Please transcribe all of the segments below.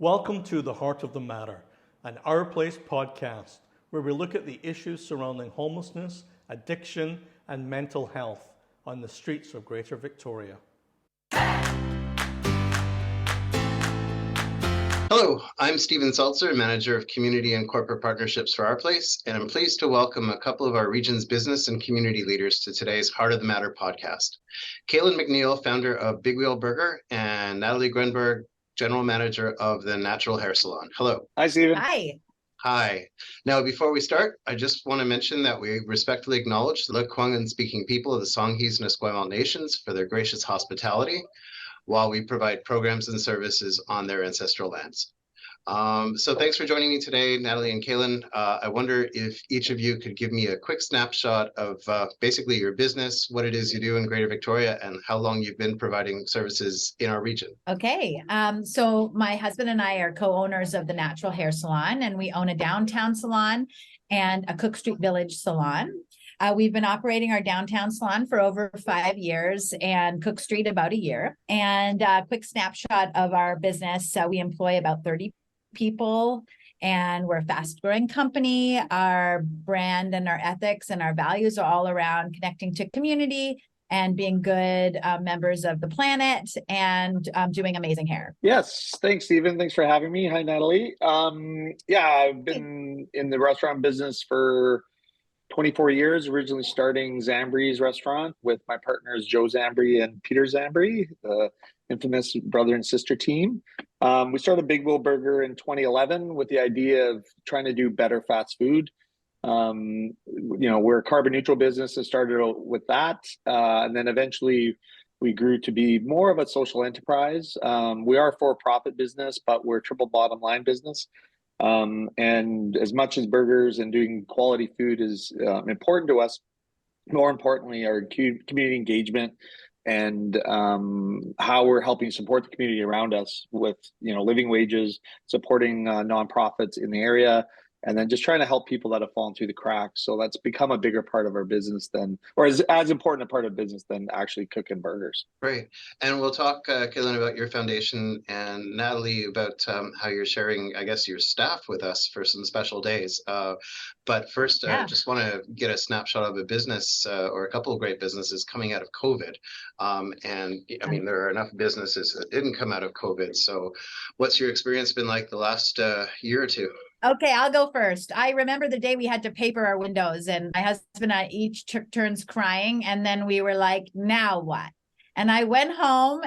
Welcome to The Heart of the Matter, an Our Place podcast, where we look at the issues surrounding homelessness, addiction, and mental health on the streets of Greater Victoria. Hello, I'm Stephen Seltzer, Manager of Community and Corporate Partnerships for Our Place, and I'm pleased to welcome a couple of our region's business and community leaders to today's Heart of the Matter podcast. Kaylin McNeil, founder of Big Wheel Burger, and Natalie Grunberg, General Manager of the Natural Hair Salon. Hello. Hi, Stephen. Hi. Hi. Now, before we start, I just want to mention that we respectfully acknowledge the Lekwungen-speaking people of the Songhees and Esquimalt nations for their gracious hospitality while we provide programs and services on their ancestral lands. So thanks for joining me today, Natalie and Kaylin. I wonder if each of you could give me a quick snapshot of basically your business, what it is you do in Greater Victoria, and how long you've been providing services in our region. Okay. So my husband and I are co-owners of the Natural Hair Salon, and we own a downtown salon and a Cook Street Village salon. We've been operating our downtown salon for over 5 years and Cook Street about a year. And a quick snapshot of our business. We employ about 30 people, and we're a fast growing company. Our brand and our ethics and our values are all around connecting to community and being good members of the planet and doing amazing hair. Yes, thanks, Stephen. Thanks for having me. Hi, Natalie. I've been in the restaurant business for 24 years, originally starting Zambry's restaurant with my partners Joe Zambry and Peter Zambry, the infamous brother and sister team. We started Big Wheel Burger in 2011 with the idea of trying to do better fast food. We're a carbon neutral business and started with that. And then eventually we grew to be more of a social enterprise. We are a for-profit business, but we're a triple bottom line business. And as much as burgers and doing quality food is important to us, more importantly, our community engagement and how we're helping support the community around us with, living wages, supporting nonprofits in the area, and then just trying to help people that have fallen through the cracks. So that's become a bigger part of our business as important a part of business than actually cooking burgers. Great. And we'll talk, Kaylin, about your foundation, and Natalie about how you're sharing, I guess, your staff with us for some special days. But first, I just want to get a snapshot of a business or a couple of great businesses coming out of COVID. And I mean, there are enough businesses that didn't come out of COVID. So what's your experience been like the last year or two? Okay, I'll go first. I remember the day we had to paper our windows, and my husband and I each took turns crying, and then we were like, now what? And I went home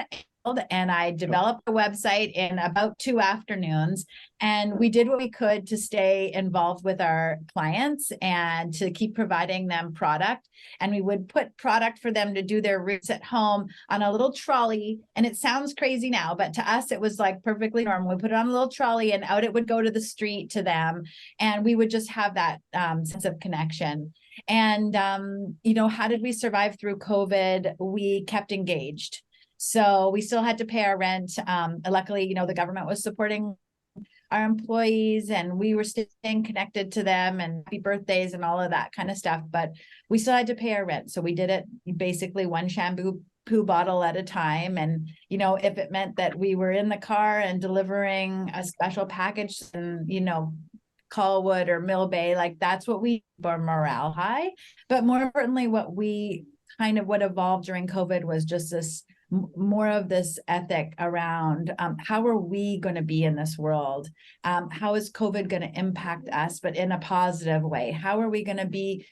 and I developed a website in about 2 afternoons, and we did what we could to stay involved with our clients and to keep providing them product. And we would put product for them to do their routes at home on a little trolley. And it sounds crazy now, but to us, it was like perfectly normal. We put it on a little trolley and out it would go to the street to them. And we would just have that sense of connection. And, how did we survive through COVID? We kept engaged. So we still had to pay our rent. Luckily, the government was supporting our employees, and we were staying connected to them, and happy birthdays and all of that kind of stuff. But we still had to pay our rent. So we did it basically one shampoo bottle at a time. And, if it meant that we were in the car and delivering a special package and, Colwood or Mill Bay, like that's what we keep our morale high. But more importantly, what evolved during COVID was just this more of this ethic around how are we going to be in this world? How is COVID going to impact us, but in a positive way? How are we going to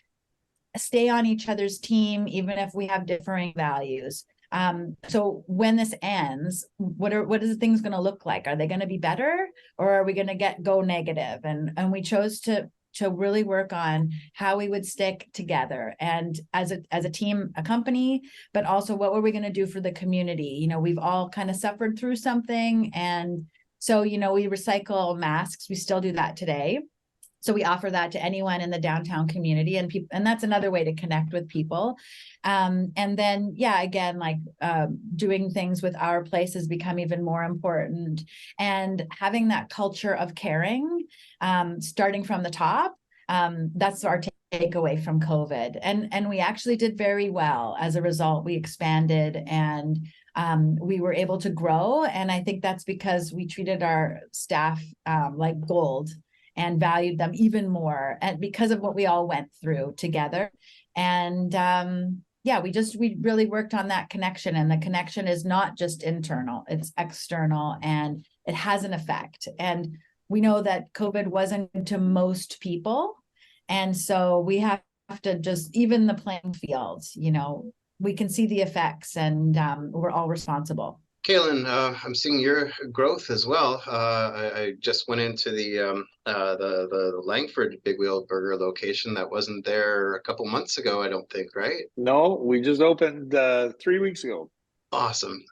stay on each other's team, even if we have differing values? So when this ends, what is things going to look like? Are they going to be better, or are we going to go negative? And we chose to really work on how we would stick together and as a team, a company, but also what were we going to do for the community? We've all kind of suffered through something. And so, we recycle masks. We still do that today. So we offer that to anyone in the downtown community, and that's another way to connect with people. And then, again, doing things with Our Place has become even more important, and having that culture of caring, starting from the top. That's our takeaway from COVID. And we actually did very well. As a result, we expanded and we were able to grow. And I think that's because we treated our staff like gold and valued them even more, and because of what we all went through together. And yeah, we really worked on that connection, and the connection is not just internal, it's external, and it has an effect. And we know that COVID wasn't to most people, and so we have to just even the playing field, we can see the effects, and we're all responsible. Kaylin, I'm seeing your growth as well. I just went into the Langford Big Wheel Burger location that wasn't there a couple months ago, I don't think, right? No, we just opened 3 weeks ago. Awesome.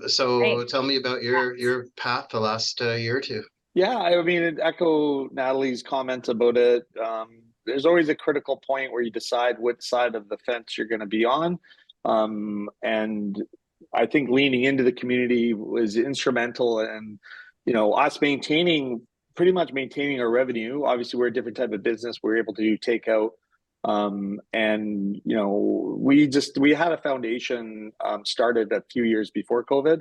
So Great. tell me about your path the last year or two. Yeah, I mean, it echo Natalie's comments about it. There's always a critical point where you decide what side of the fence you're going to be on. And I think leaning into the community was instrumental in, us pretty much maintaining our revenue. Obviously, we're a different type of business. We're able to do takeout. And, we had a foundation started a few years before COVID.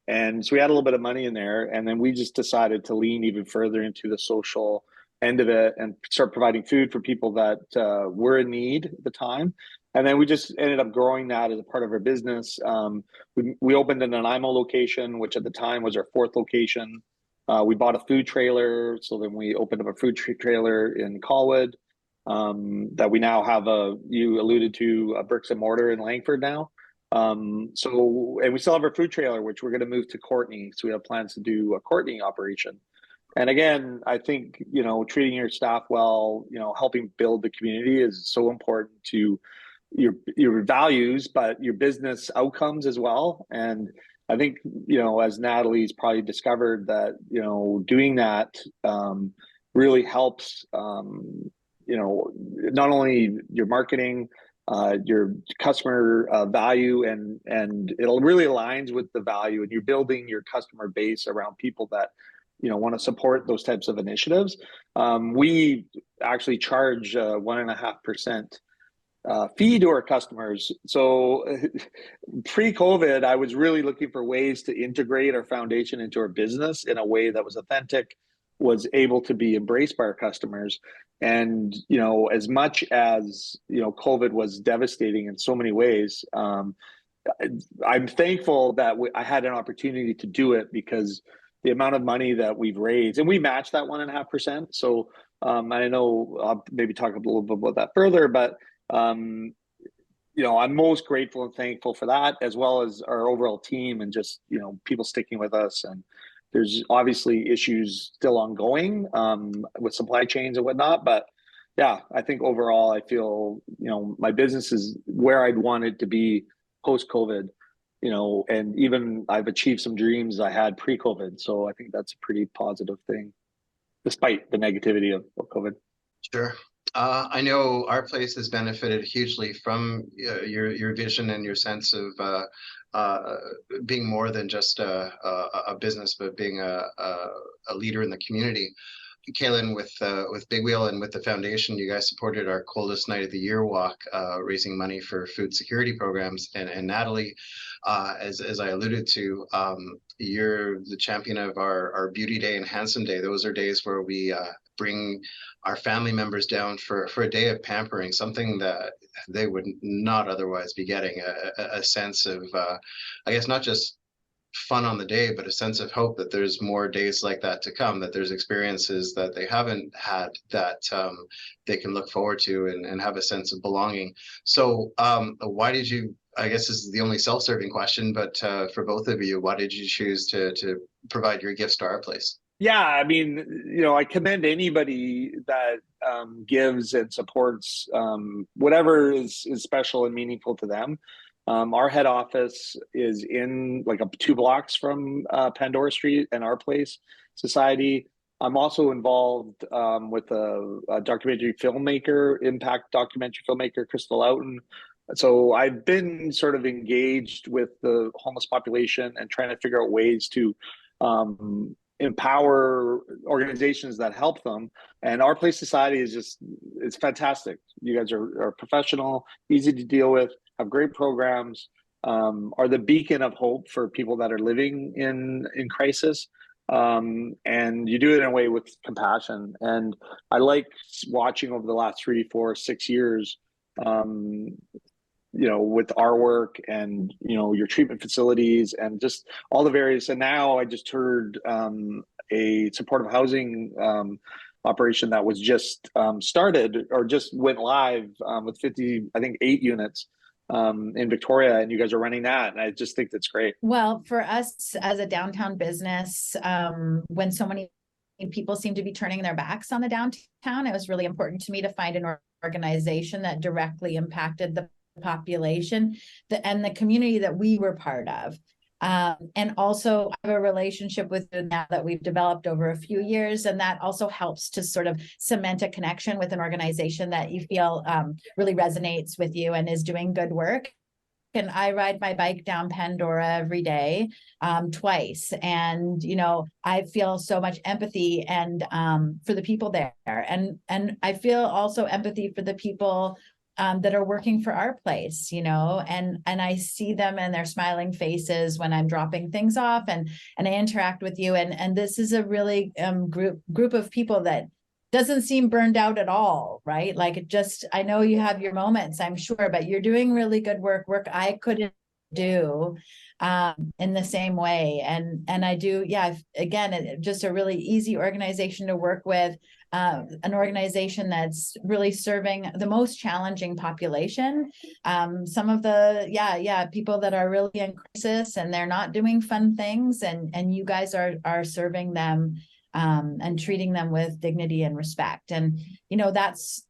And so we had a little bit of money in there. And then we just decided to lean even further into the social end of it and start providing food for people that were in need at the time. And then we just ended up growing that as a part of our business. We opened in an Nanaimo location, which at the time was our fourth location. We bought a food trailer. So then we opened up a food trailer in Colwood that we now have you alluded to, a bricks and mortar in Langford now. And we still have our food trailer, which we're going to move to Courtenay. So we have plans to do a Courtenay operation. And again, I think, treating your staff well, helping build the community is so important to your values, but your business outcomes as well. And I think, as Natalie's probably discovered that, doing that really helps, not only your marketing, your customer value, and it really aligns with the value, and you're building your customer base around people that want to support those types of initiatives. We actually charge 1.5% fee to our customers. So pre-COVID, I was really looking for ways to integrate our foundation into our business in a way that was authentic, was able to be embraced by our customers. And, as much as, COVID was devastating in so many ways, I'm thankful that I had an opportunity to do it, because the amount of money that we've raised, and we matched that 1.5%. So I know I'll maybe talk a little bit about that further, but I'm most grateful and thankful for that, as well as our overall team and just, people sticking with us. And there's obviously issues still ongoing with supply chains and whatnot, but yeah, I think overall I feel, my business is where I'd want it to be post-COVID, and even I've achieved some dreams I had pre-COVID. So I think that's a pretty positive thing, despite the negativity of COVID. Sure. I know our place has benefited hugely from your vision and your sense of being more than just a business, but being a leader in the community. Kaylin, with Big Wheel and with the foundation, you guys supported our Coldest Night of the Year walk, raising money for food security programs. And Natalie, as I alluded to, you're the champion of our Beauty Day and Handsome Day. Those are days where we bring our family members down for a day of pampering, something that they would not otherwise be getting, a sense of, I guess, not just fun on the day, but a sense of hope that there's more days like that to come, that there's experiences that they haven't had that they can look forward to and have a sense of belonging. So why did you, I guess this is the only self-serving question, but for both of you, why did you choose to provide your gifts to our place? Yeah, I mean, I commend anybody that gives and supports whatever is special and meaningful to them. Our head office is in like 2 blocks from Pandora Street and Our Place Society. I'm also involved with a documentary filmmaker, impact documentary filmmaker, Crystal Outen. So I've been sort of engaged with the homeless population and trying to figure out ways to empower organizations that help them. And Our Place Society is it's fantastic. You guys are professional, easy to deal with, have great programs. are the beacon of hope for people that are living in crisis. And you do it in a way with compassion. And I like watching over the last 3, 4, 6 years, with our work and, your treatment facilities and just all the various. And now I just heard a supportive housing operation that was just started or just went live with 50, I think 8 units in Victoria, and you guys are running that. And I just think that's great. Well, for us as a downtown business, when so many people seem to be turning their backs on the downtown, it was really important to me to find an organization that directly impacted the population and the community that we were part of. And also I have a relationship with you now that we've developed over a few years, and that also helps to sort of cement a connection with an organization that you feel really resonates with you and is doing good work. And I ride my bike down Pandora every day, twice. And, I feel so much empathy and for the people there. And I feel also empathy for the people that are working for our place, and I see them and their smiling faces when I'm dropping things off and I interact with you. And this is a really group of people that doesn't seem burned out at all, right? Like I know you have your moments, I'm sure, but you're doing really good work I couldn't do in the same way. And I do, again, just a really easy organization to work with. An organization that's really serving the most challenging population. Some of the, people that are really in crisis and they're not doing fun things, and you guys are serving them and treating them with dignity and respect. And, that's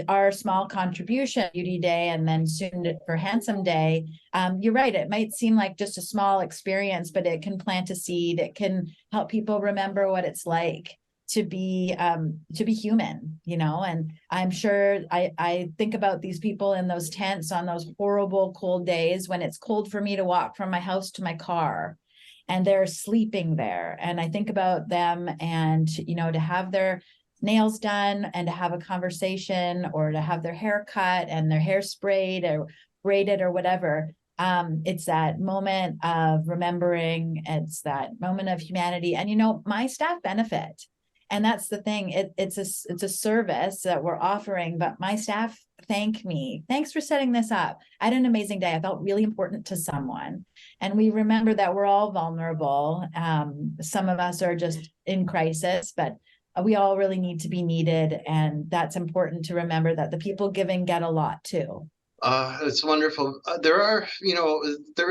our small contribution, Beauty Day, and then soon for Handsome Day. You're right. It might seem like just a small experience, but it can plant a seed. It can help people remember what it's like to be human, and I'm sure I think about these people in those tents on those horrible cold days when it's cold for me to walk from my house to my car and they're sleeping there. And I think about them and, to have their nails done and to have a conversation or to have their hair cut and their hair sprayed or braided or whatever. It's that moment of remembering, it's that moment of humanity. And, my staff benefit. And that's the thing. It's a service that we're offering, but my staff thank me. Thanks for setting this up. I had an amazing day. I felt really important to someone. And we remember that we're all vulnerable. Some of us are just in crisis, but we all really need to be needed. And that's important to remember that the people giving get a lot too. It's wonderful. There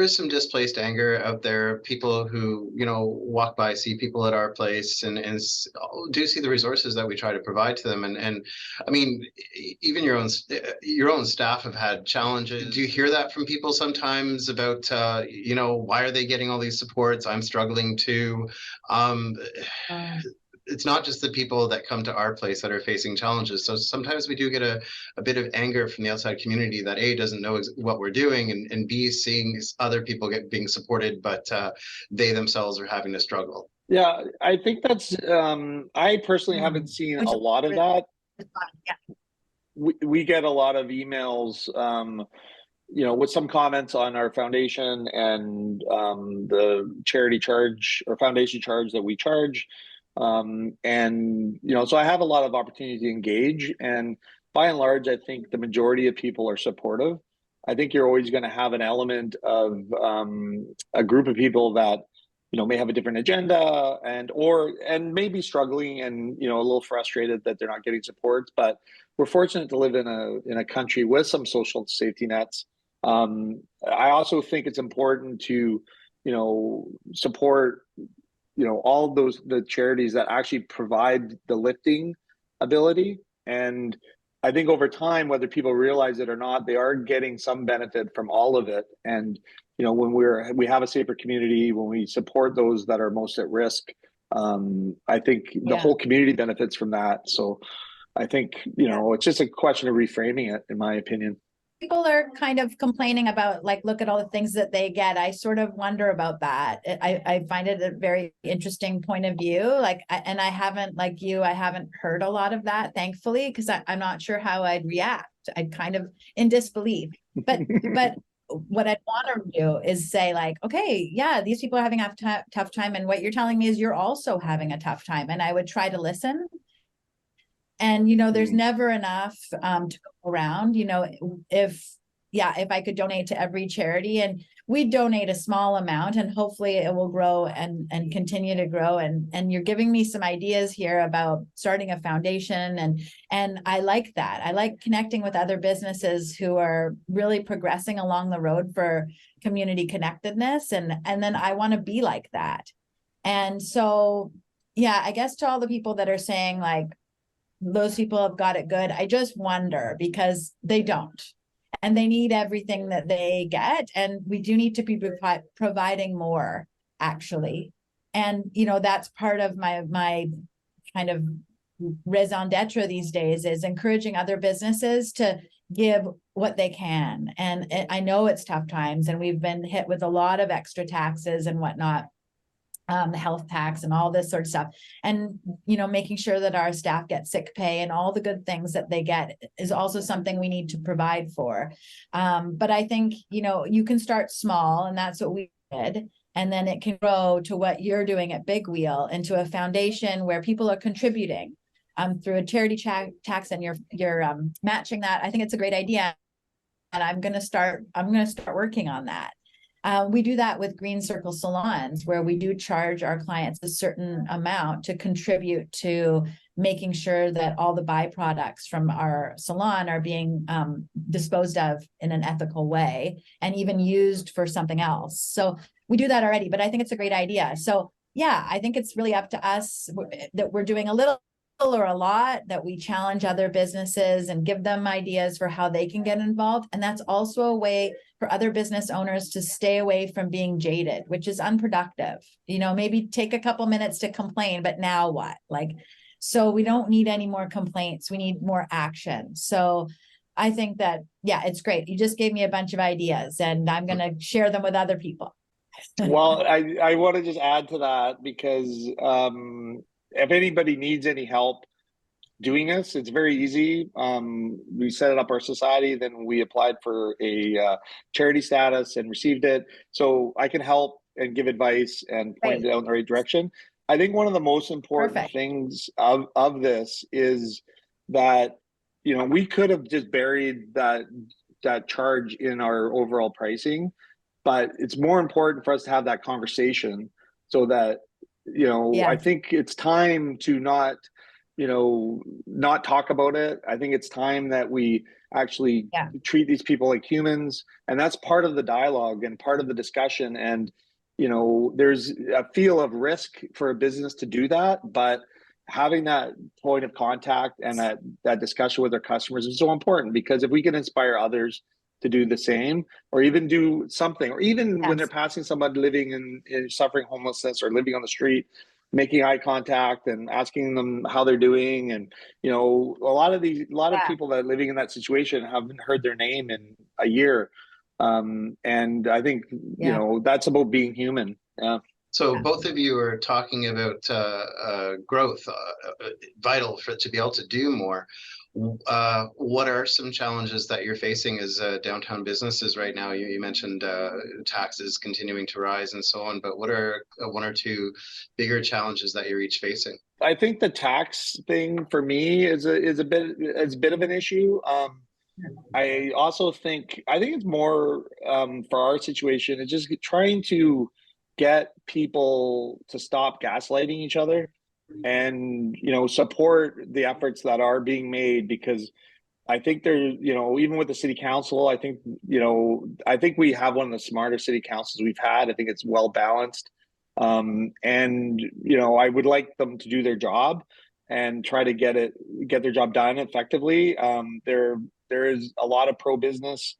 is some displaced anger out there. People who, walk by, see people at our place and do see the resources that we try to provide to them. And I mean, even your own staff have had challenges. Do you hear that from people sometimes about, why are they getting all these supports? I'm struggling too. It's not just the people that come to our place that are facing challenges. So sometimes we do get a bit of anger from the outside community that A, doesn't know what we're doing, and B, seeing other people being supported, but they themselves are having to struggle. Yeah, I think that's, I personally haven't seen a lot of that. Yeah. We get a lot of emails, with some comments on our foundation and the charity charge or foundation charge that we charge. So I have a lot of opportunity to engage, and by and large, I think the majority of people are supportive. I think you're always going to have an element of a group of people that, may have a different agenda and may be struggling and, a little frustrated that they're not getting support, but we're fortunate to live in a country with some social safety nets. I also think it's important to, support all the charities that actually provide the lifting ability. And I think over time, whether people realize it or not, they are getting some benefit from all of it. And, when we have a safer community, when we support those that are most at risk, I think the whole community benefits from that. So I think, it's just a question of reframing it, in my opinion. People are kind of complaining about, like, look at all the things that they get. I sort of wonder about that. I find it a very interesting point of view. And I haven't, like you, I haven't heard a lot of that, thankfully, because I'm not sure how I'd react. I'd kind of in disbelief. But what I'd want to do is say like, okay, yeah, these people are having a tough time. And what you're telling me is you're also having a tough time. And I would try to listen. And, there's never enough to go around, if I could donate to every charity, and we donate a small amount, and hopefully it will grow and continue to grow. And you're giving me some ideas here about starting a foundation. And I like that. I like connecting with other businesses who are really progressing along the road for community connectedness. And then I want to be like that. And so, yeah, I guess to all the people that are saying like, those people have got it good, I just wonder, because they don't. And they need everything that they get. And we do need to be providing more, actually. And, that's part of my kind of raison d'etre these days, is encouraging other businesses to give what they can. And I know it's tough times, and we've been hit with a lot of extra taxes and whatnot, health tax and all this sort of stuff. And, making sure that our staff get sick pay and all the good things that they get is also something we need to provide for. But I think, you can start small, and that's what we did. And then it can grow to what you're doing at Big Wheel, into a foundation where people are contributing through a charity tax, and you're matching that. I think it's a great idea. And I'm going to start working on that. We do that with Green Circle salons, where we do charge our clients a certain amount to contribute to making sure that all the byproducts from our salon are being disposed of in an ethical way, and even used for something else. So we do that already, but I think it's a great idea. So yeah, I think it's really up to us that we're doing a little or a lot, that we challenge other businesses and give them ideas for how they can get involved. And that's also a way for other business owners to stay away from being jaded, which is unproductive. Maybe take a couple minutes to complain, but now what? So we don't need any more complaints. We need more action. So I think that, yeah, it's great. You just gave me a bunch of ideas, and I'm going to share them with other people. Well, I want to just add to that, because if anybody needs any help doing this, it's very easy. We set up our society, then we applied for a charity status and received it. So I can help and give advice and point it out in the right direction. I think one of the most important things of this is that, we could have just buried that charge in our overall pricing, but it's more important for us to have that conversation, so that, I think it's time to not talk about it. I think it's time that we actually treat these people like humans. And that's part of the dialogue and part of the discussion. And, there's a feel of risk for a business to do that, but having that point of contact and that discussion with our customers is so important, because if we can inspire others to do the same, or even do something, or even when they're passing somebody living in suffering homelessness or living on the street, making eye contact and asking them how they're doing. And, a lot of people that are living in that situation haven't heard their name in a year. And I think, that's about being human. Yeah. So both of you are talking about growth, vital to be able to do more. What are some challenges that you're facing as downtown businesses right now? You mentioned taxes continuing to rise and so on, but what are one or two bigger challenges that you're each facing? I think the tax thing for me is a bit of an issue. I also think it's more for our situation, it's just trying to get people to stop gaslighting each other and, support the efforts that are being made, because I think even with the city council, I think we have one of the smarter city councils we've had. I think it's well balanced. And, I would like them to do their job and try to get their job done effectively. There is a lot of pro-business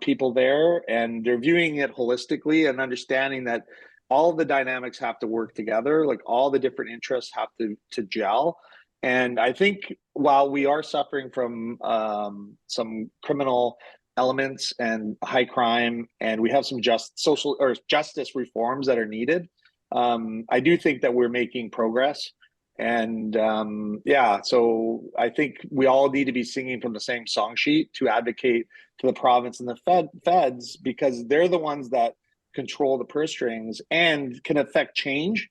people there, and they're viewing it holistically and understanding that all of the dynamics have to work together, like all the different interests have to gel. And I think while we are suffering from some criminal elements and high crime, and we have some justice reforms that are needed, I do think that we're making progress. And yeah, so I think we all need to be singing from the same song sheet to advocate to the province and the feds, because they're the ones that control the purse strings and can affect change.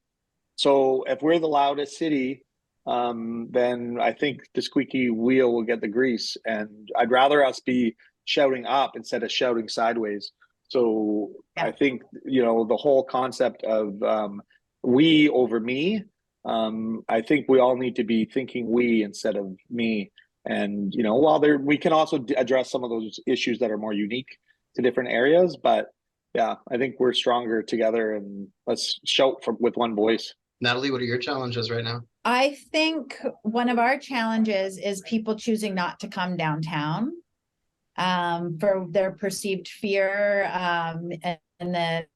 So if we're the loudest city, then I think the squeaky wheel will get the grease. And I'd rather us be shouting up instead of shouting sideways. So I think, the whole concept of we over me, I think we all need to be thinking we instead of me. And, while we can also address some of those issues that are more unique to different areas, but yeah, I think we're stronger together, and let's shout with one voice. Natalie, what are your challenges right now? I think one of our challenges is people choosing not to come downtown for their perceived fear, and the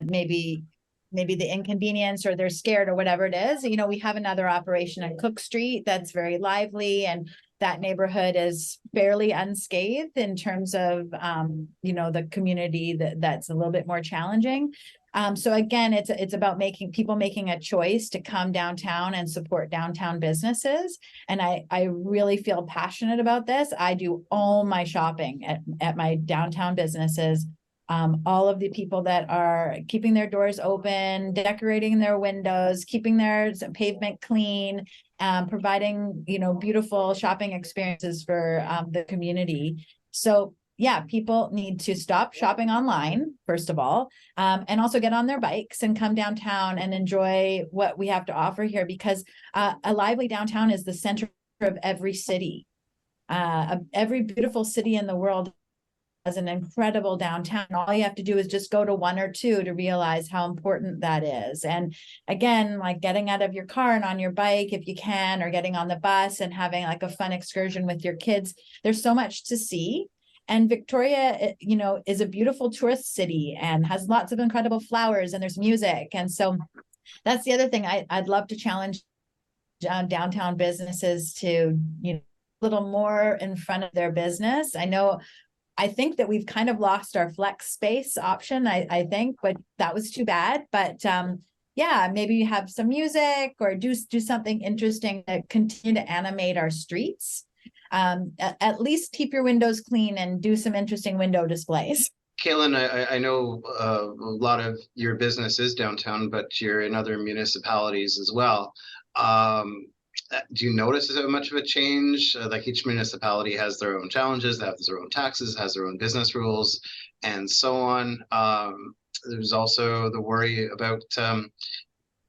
maybe the inconvenience, or they're scared, or whatever it is. We have another operation on Cook Street that's very lively, and that neighborhood is fairly unscathed in terms of the community that's a little bit more challenging. So again, it's about making a choice to come downtown and support downtown businesses. And I really feel passionate about this. I do all my shopping at my downtown businesses. All of the people that are keeping their doors open, decorating their windows, keeping their pavement clean, providing, beautiful shopping experiences for the community. So yeah, people need to stop shopping online, first of all, and also get on their bikes and come downtown and enjoy what we have to offer here, because a lively downtown is the center of every city. Every beautiful city in the world has an incredible downtown. All you have to do is just go to one or two to realize how important that is. And again, like getting out of your car and on your bike if you can, or getting on the bus and having like a fun excursion with your kids. There's so much to see. And Victoria, is a beautiful tourist city and has lots of incredible flowers, and there's music. And so that's the other thing I'd love to challenge downtown businesses to, a little more in front of their business. I think that we've kind of lost our flex space option, I think, but that was too bad. But yeah, maybe have some music or do something interesting to continue to animate our streets. At least keep your windows clean and do some interesting window displays. Kaylin, I know a lot of your business is downtown, but you're in other municipalities as well. Do you notice much of a change? Like each municipality has their own challenges, they have their own taxes, has their own business rules, and so on. There's also the worry about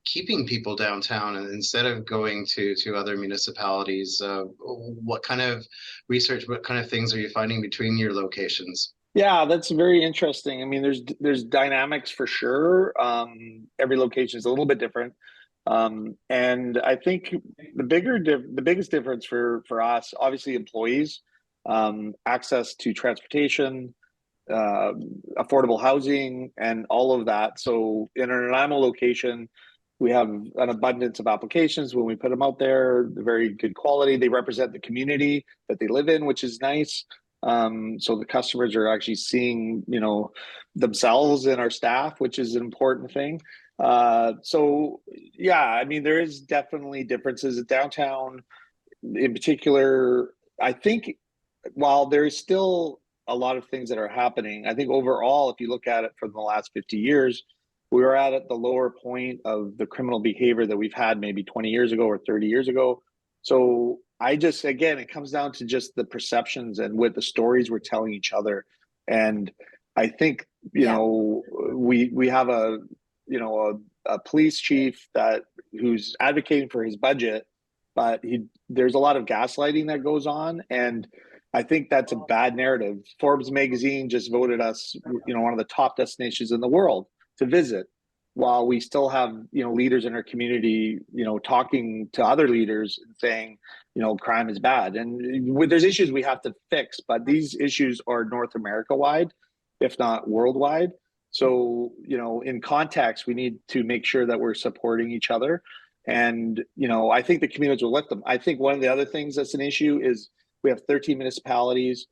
keeping people downtown, and instead of going to other municipalities. What kind of research, what kind of things are you finding between your locations? Yeah, that's very interesting. I mean, there's dynamics for sure. Every location is a little bit different. And I think the biggest difference for us, obviously employees, access to transportation, affordable housing, and all of that. So in an Nanaimo location, we have an abundance of applications. When we put them out there, they're very good quality. They represent the community that they live in, which is nice. So the customers are actually seeing, themselves in our staff, which is an important thing. So yeah, I mean, there is definitely differences at downtown in particular. I think while there is still a lot of things that are happening, I think overall, if you look at it from the last 50 years, we were at the lower point of the criminal behavior that we've had maybe 20 years ago or 30 years ago. So again, it comes down to just the perceptions and what the stories we're telling each other. And I think, we have a police chief who's advocating for his budget, but there's a lot of gaslighting that goes on. And I think that's a bad narrative. Forbes magazine just voted us, one of the top destinations in the world to visit, while we still have, leaders in our community, talking to other leaders and saying, crime is bad. And there's issues we have to fix, but these issues are North America wide, if not worldwide. So, in context, we need to make sure that we're supporting each other. And, I think the communities will lift them. I think one of the other things that's an issue is we have 13 municipalities,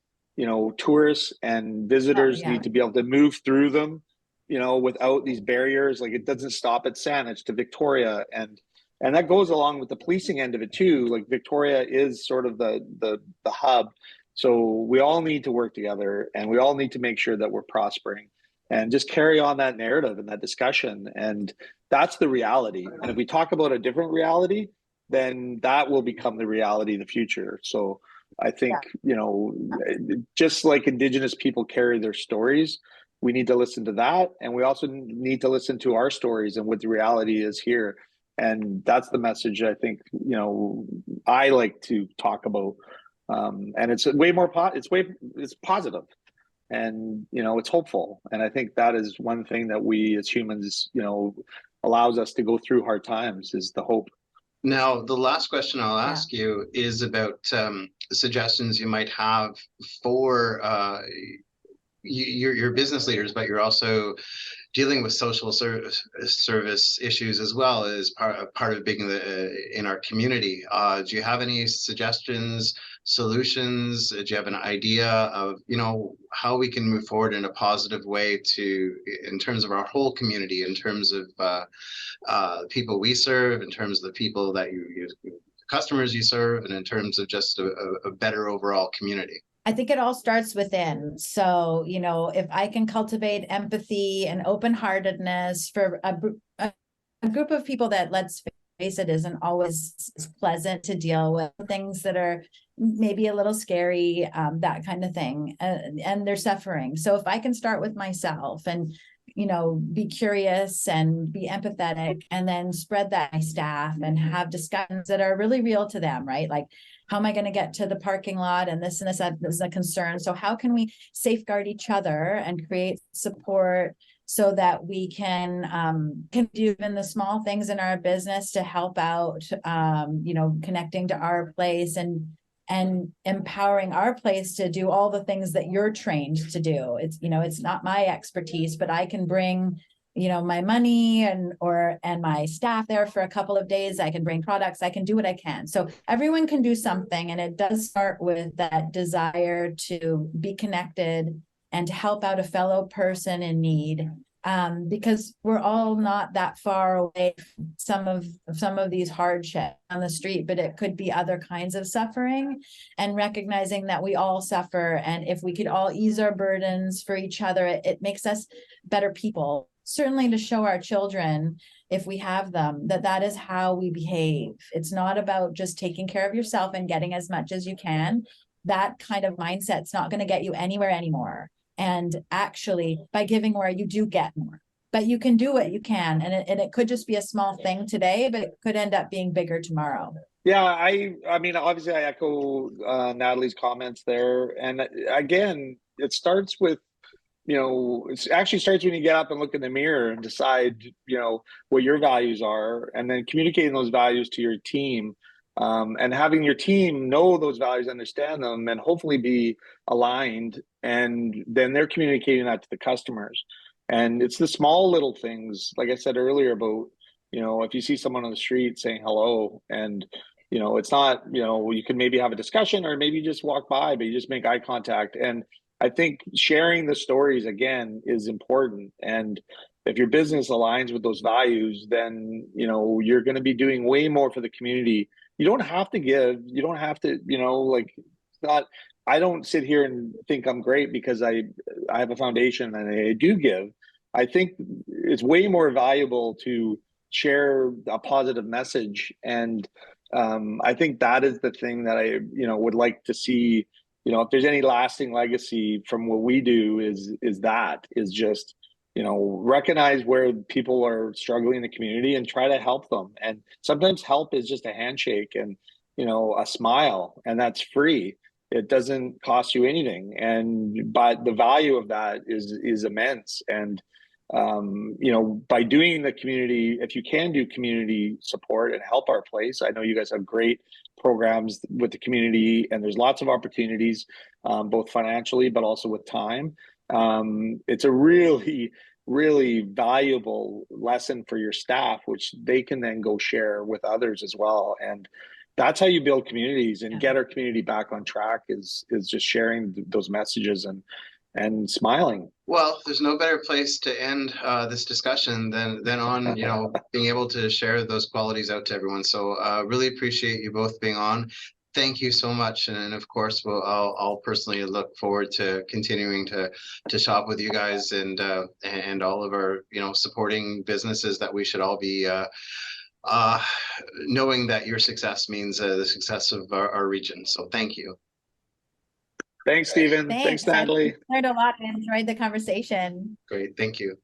tourists and visitors need to be able to move through them, without these barriers. Like, it doesn't stop at Saanich to Victoria. And And that goes along with the policing end of it too. Like Victoria is sort of the hub. So we all need to work together, and we all need to make sure that we're prospering and just carry on that narrative and that discussion. And that's the reality. And if we talk about a different reality, then that will become the reality of the future. So I think, just like Indigenous people carry their stories, we need to listen to that. And we also need to listen to our stories and what the reality is here. And that's the message I think, I like to talk about. And it's way more, it's positive, and, it's hopeful. And I think that is one thing that we as humans, allows us to go through hard times, is the hope. Now, the last question I'll ask you is about suggestions you might have for your business leaders, but you're also dealing with social service issues as well as part of being in our community. Do you have any suggestions, solutions? Do you have an idea of how we can move forward in a positive way in terms of our whole community, in terms of people we serve, in terms of the people that you customers you serve, and in terms of just a better overall community? I think it all starts within. So, if I can cultivate empathy and open-heartedness for a group of people that, let's face it, isn't always pleasant to deal with, things that are maybe a little scary, that kind of thing, and they're suffering. So if I can start with myself and, be curious and be empathetic, and then spread that to my staff and have discussions that are really real to them, right? Like, how am I going to get to the parking lot? And this is a concern. So how can we safeguard each other and create support so that we can do even the small things in our business to help out, connecting to our place and empowering our place to do all the things that you're trained to do. It's, it's not my expertise, but I can bring, my money and my staff there for a couple of days. I can bring products. I can do what I can. So everyone can do something. And it does start with that desire to be connected and to help out a fellow person in need. Because we're all not that far away from some of these hardships on the street, but it could be other kinds of suffering, and recognizing that we all suffer. And if we could all ease our burdens for each other, it makes us better people. Certainly to show our children, if we have them, that is how we behave. It's not about just taking care of yourself and getting as much as you can. That kind of mindset's not going to get you anywhere anymore. And actually, by giving more, you do get more. But you can do what you can. And it could just be a small thing today, but it could end up being bigger tomorrow. Yeah, I mean, obviously I echo Natalie's comments there. And again, it starts with, it actually starts when you get up and look in the mirror and decide, what your values are, and then communicating those values to your team. And having your team know those values, understand them, and hopefully be aligned. And then they're communicating that to the customers. And it's the small little things, like I said earlier, about, if you see someone on the street saying hello, and, it's not, you can maybe have a discussion, or maybe you just walk by, but you just make eye contact. And I think sharing the stories, again, is important. And if your business aligns with those values, then, you're going to be doing way more for the community. You don't have to give, you don't have to, it's not, I don't sit here and think I'm great because I have a foundation and I do give. I think it's way more valuable to share a positive message. And I think that is the thing that I, would like to see, if there's any lasting legacy from what we do is just, recognize where people are struggling in the community and try to help them. And sometimes help is just a handshake and, a smile, and that's free. It doesn't cost you anything. But the value of that is immense. And, by doing the community, if you can do community support and help our place, I know you guys have great programs with the community, and there's lots of opportunities, both financially, but also with time. It's a really, really valuable lesson for your staff, which they can then go share with others as well. And that's how you build communities and get our community back on track, is just sharing those messages. And and smiling. Well, there's no better place to end this discussion than on, being able to share those qualities out to everyone. So really appreciate you both being on. Thank you so much. And of course, I'll personally look forward to continuing to shop with you guys and all of our, supporting businesses that we should all be knowing that your success means the success of our region. So thank you. Thanks, Stephen. Thanks, Natalie. I learned a lot and enjoyed the conversation. Great. Thank you.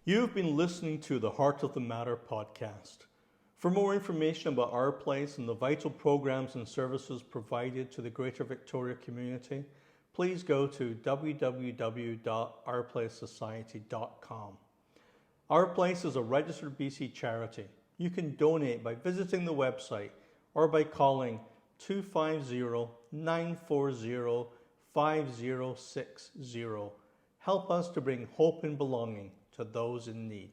You've been listening to the Heart of the Matter podcast. For more information about Our Place and the vital programs and services provided to the Greater Victoria community, please go to www.ourplacesociety.com. Our Place is a registered BC charity. You can donate by visiting the website or by calling 250-940-5060. Help us to bring hope and belonging to those in need.